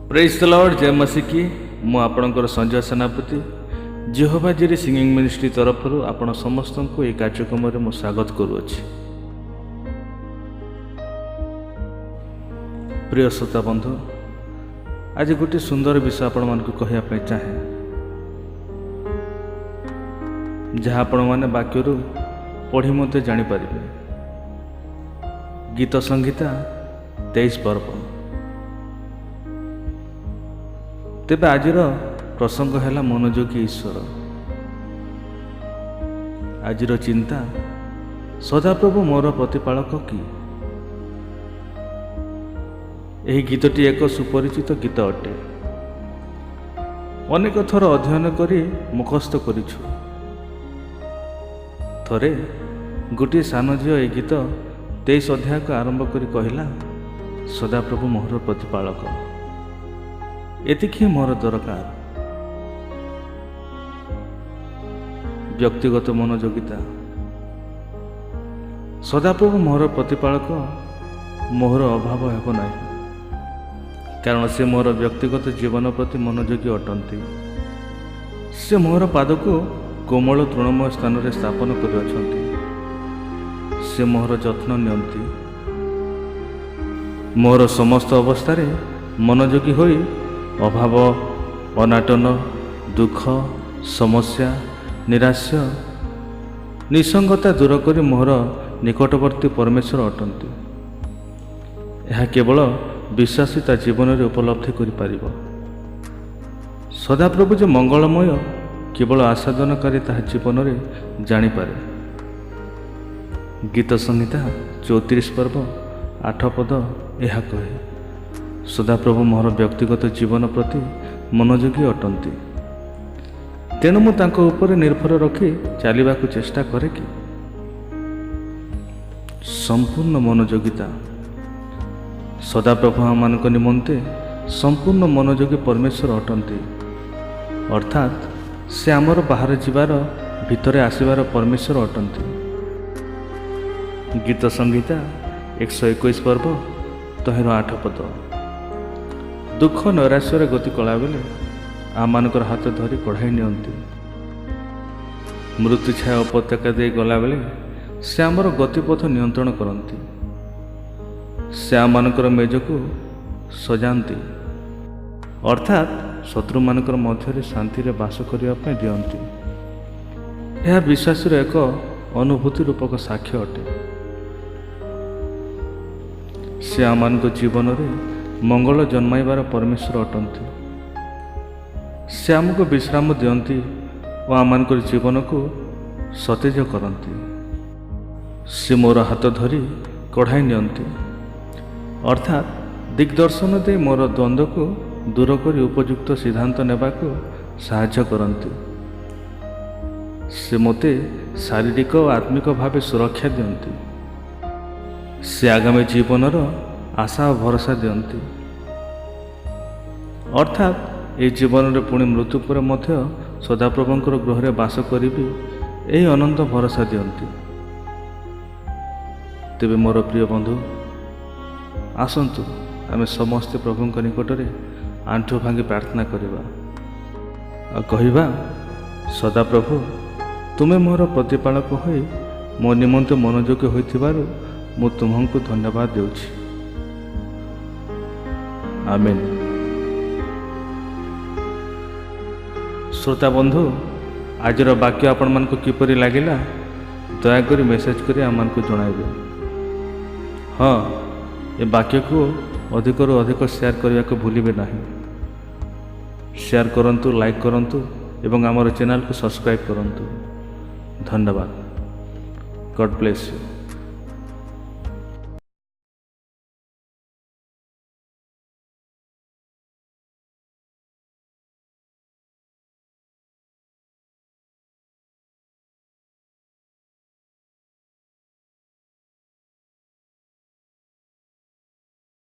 Praise the Lord. जय मसीह की मु आपणकर संजय सेनापति जेहोवा जिरी सिंगिंग मिनिस्ट्री तरफ आपण समस्त को ये कार्यक्रम में स्वागत करुच्ची। प्रिय श्रोता बंधु, आज गोटे सुंदर विषय आपण मानक कहवाई चाहे, जहाँ आपण मैंने वाक्य पढ़ी मत जापर। गीत संहिता 23 पर्व। तेबे आजिर प्रसंग है मनोयोगी ईश्वर। आजिर चिंता, सदाप्रभु मोर प्रतिपालक कि। यही गीतटी एक सुपरिचित गीत अटे। अनेक थर अध्ययन करी मुखस्त करिछु। थरे गोटे सान झील ए गीत 23 अध्याय को आरंभ करी कहला, सदाप्रभु मोर प्रतिपालक। एतिकी मोर दरकार। व्यक्तिगत मनोयोगिता। सदाप्रभु मोर प्रतिपालक, मोर अभाव हेब ना, कारण से मोर व्यक्तिगत जीवन प्रति मनोयोगी अटंती। से मोर पाद को कोमल तृणमय स्थान में स्थापन कर से मोर जत्न नियंती। मोर समस्त अवस्था मनोयोगी होई अभाव, अनाटन, दुख, समस्या, निराश्य, निसंगता दूर कर मोर निकटवर्ती परमेश्वर अटंती। यह केवल विश्वासिता जीवन में उपलब्धि कर। सदाप्रभु जो मंगलमय, केवल आस्वादनकारी ता जीवन में जानीपे। गीत संहिता 34 पर्व 8 पद यह कहे, सदाप्रभु मोर व्यक्तिगत जीवन प्रति मनोयोगी अटंती। तेणु मु तांको ऊपर निर्भर रखी चलने को चेष्टा करे कि। संपूर्ण मनोयोगिता। सदाप्रभु मान निमंते संपूर्ण मनोयोगी परमेश्वर अटंती। अर्थात से आमर बाहर जीवार भितर आसबार परमेश्वर अटंती। गीत संहिता 121 पर्व 8 पद। दुख नैराश्यर गति कला बेले आम मानकर हाथ धरी कढ़ाई नियंती। मृत्यु छाया उपत्यका दे गला बेले से आमर गतिपथ नियंत्रण करती। से आम मानकर मेज को सजाती, अर्थात शत्रु मानकर मध्य शांति रे बास करने दियंती। यह विश्वास एक अनुभूति रूपक साक्ष्य अटे। से आम मान जीवन में मंगल जन्माइबार परमेश्वर अटंती। से आमको विश्राम दियंती और आम मान जीवन को सतेज करती। से मोर हाथ धरी कढ़ाई नियंती, अर्थात दिग्दर्शन दे मोर द्वंद्व को दूर कर उपयुक्त सिद्धांत नेबा को साहाय्य करती। से मते शारीरिक और आत्मिक भाव सुरक्षा दियंती। से आगामी जीवनर आशा और भरोसा दियंती। अर्थात ये जीवन में पुणी मृत्यु पर मध्य सदाप्रभुंकर गृह रे बास करी यही अनंत भरोसा दियंती। तेबे मोर प्रिय बंधु, आसंतु आमे समस्ते प्रभुंक निकट में आंठु भांगी प्रार्थना करिबा और कहिबा, सदाप्रभु तुमे मोर प्रतिपालक होई मो निमंते मनोयोगी होइथिबारु मु तुमको धन्यवाद देउछि। आमेन। श्रोता बंधु, आजर वाक्य आपण मन को किपरि लागिला दयाकरी मेसेज करी आम मन को जणाइबे। हाँ, ये वाक्य को अधिक रु अधिक शेयर करने को भूलिबे नहीं। शेयर करंतु, लाइक करंतु एवं आमर चैनल को सब्सक्राइब करंतु। धन्यवाद। God bless you.